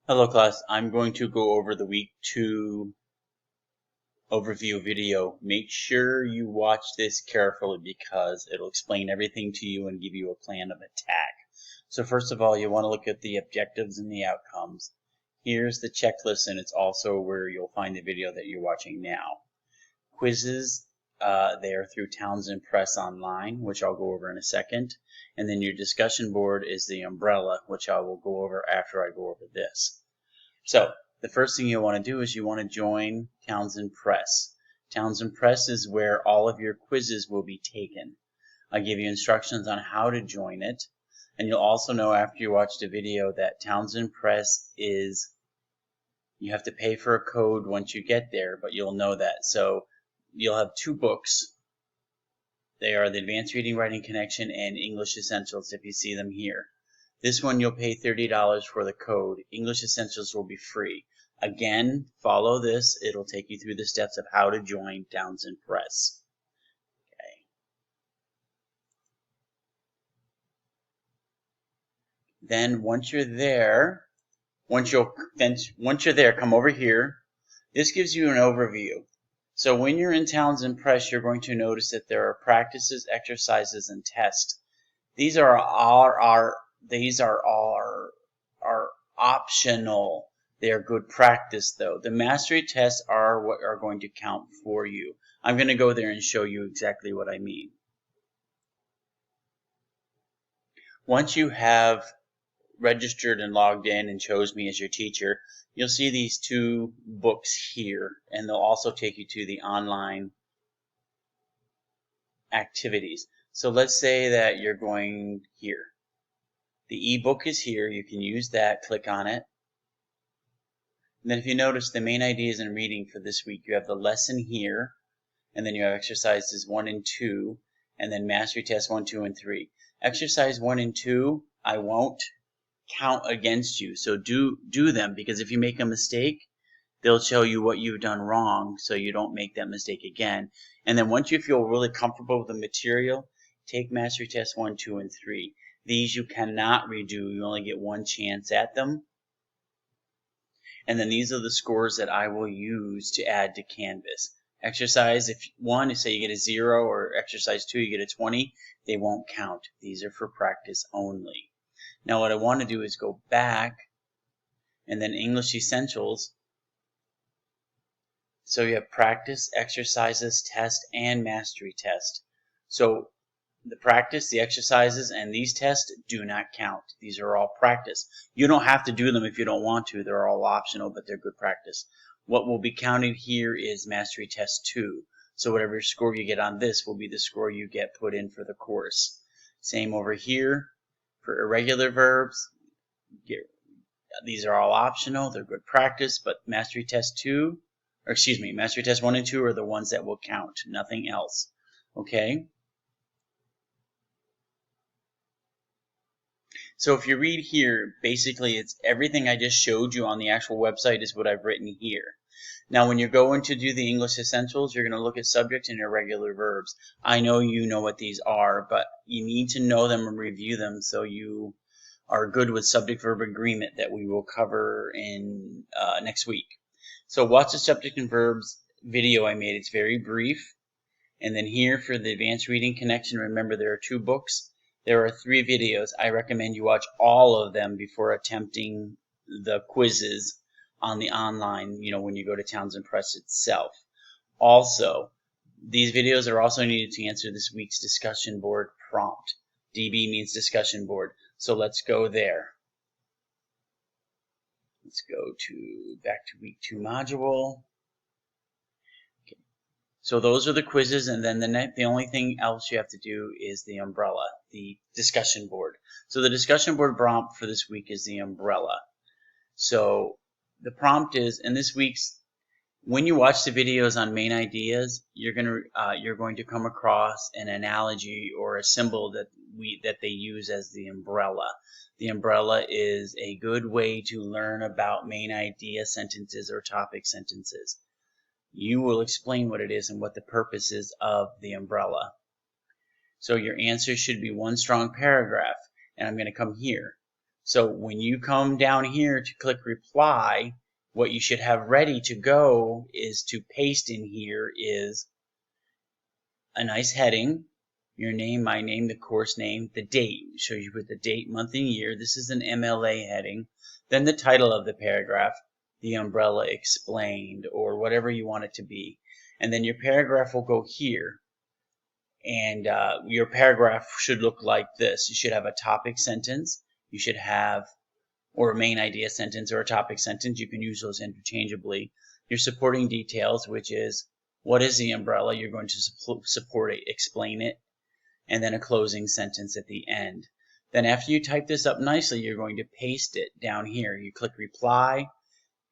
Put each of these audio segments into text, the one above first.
Hello class, I'm going to go over the week 2 overview video. Make sure you watch this carefully because it'll explain everything to you and give you a plan of attack. So first of all, you want to look at the objectives and the outcomes. Here's the checklist, and it's also where you'll find the video that you're watching now. Quizzes, they are through Townsend Press Online, which I'll go over in a second. And then your discussion board is the umbrella, which I will go over after I go over this. So the first thing you want to do is you want to join Townsend Press. Townsend Press is where all of your quizzes will be taken. I'll give you instructions on how to join it. And you'll also know after you watch the video that Townsend Press is, you have to pay for a code once you get there, but you'll know that. So you'll have 2 books. They are the Advanced Reading Writing Connection and English Essentials if you see them here. This one you'll pay $30 for the code. English Essentials will be free. Again, follow this. It'll take you through the steps of how to join Townsend Press. Okay. Then once you're there, come over here. This gives you an overview. So when you're in Townsend Press, you're going to notice that there are practices, exercises, and tests. These are all optional. They are good practice though. The mastery tests are what are going to count for you. I'm going to go there and show you exactly what I mean. Once you have registered and logged in and chose me as your teacher, you'll see these 2 books here, and they'll also take you to the online activities. So let's say that you're going here. The ebook is here. You can use that. Click on it. And then if you notice the main ideas in reading for this week, you have the lesson here, and then you have exercises 1 and 2, and then mastery tests 1, 2, and 3. Exercise 1 and 2, I won't count against you. So do them, because if you make a mistake, they'll show you what you've done wrong so you don't make that mistake again. And then once you feel really comfortable with the material, take mastery tests 1, 2, and 3. These you cannot redo. You only get 1 chance at them. And then these are the scores that I will use to add to Canvas. Exercise, if 1, say you get a 0, or exercise 2, you get a 20, they won't count. These are for practice only. Now what I want to do is go back, and then English Essentials. So you have practice, exercises, test, and mastery test. So the practice, the exercises, and these tests do not count. These are all practice. You don't have to do them if you don't want to. They're all optional, but they're good practice. What will be counted here is mastery test 2. So whatever score you get on this will be the score you get put in for the course. Same over here for irregular verbs. These are all optional. They're good practice, but mastery test 1 and 2 are the ones that will count, nothing else. Okay? So if you read here, basically it's everything I just showed you on the actual website is what I've written here. Now when you're going to do the English Essentials, you're going to look at subject and irregular verbs. I know you know what these are, but you need to know them and review them so you are good with subject-verb agreement that we will cover in next week. So watch the subject and verbs video I made. It's very brief. And then here for the Advanced Reading Connection, remember there are 2 books. There are 3 videos. I recommend you watch all of them before attempting the quizzes on the online, when you go to Townsend Press itself. Also, these videos are also needed to answer this week's discussion board prompt. DB means discussion board. So let's go there. Let's go back to week 2 module. Okay. So those are the quizzes, and then the only thing else you have to do is the umbrella, the discussion board. So the discussion board prompt for this week is the umbrella. So the prompt is, in this week's, when you watch the videos on main ideas, you're going to come across an analogy or a symbol that they use as the umbrella. The umbrella is a good way to learn about main idea sentences or topic sentences. You will explain what it is and what the purpose is of the umbrella. So your answer should be 1 strong paragraph, and I'm going to come here. So when you come down here to click reply, what you should have ready to go is to paste in here is a nice heading, your name, my name, the course name, the date, show you with the date, month, and year. This is an MLA heading. Then the title of the paragraph, the umbrella explained, or whatever you want it to be. And then your paragraph will go here. And your paragraph should look like this. You should have a topic sentence. You should have, or a main idea sentence or a topic sentence. You can use those interchangeably. Your supporting details, which is what is the umbrella? You're going to support it, explain it, and then a closing sentence at the end. Then after you type this up nicely, you're going to paste it down here. You click reply,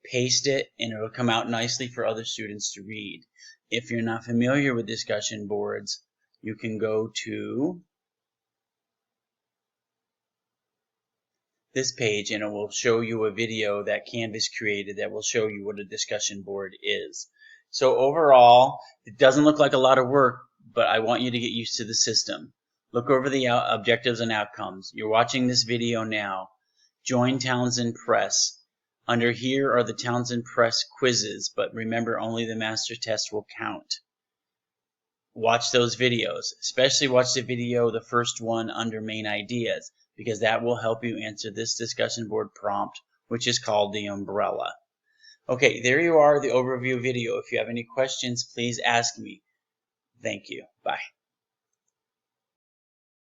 paste it, and it'll come out nicely for other students to read. If you're not familiar with discussion boards, you can go to this page and it will show you a video that Canvas created that will show you what a discussion board is. So overall, it doesn't look like a lot of work, but I want you to get used to the system. Look over the objectives and outcomes. You're watching this video now. Join Townsend Press. Under here are the Townsend Press quizzes, but remember only the master test will count. Watch those videos, especially watch the video, the first one under main ideas, because that will help you answer this discussion board prompt, which is called the umbrella. Okay, there you are, the overview video. If you have any questions, please ask me. Thank you. Bye.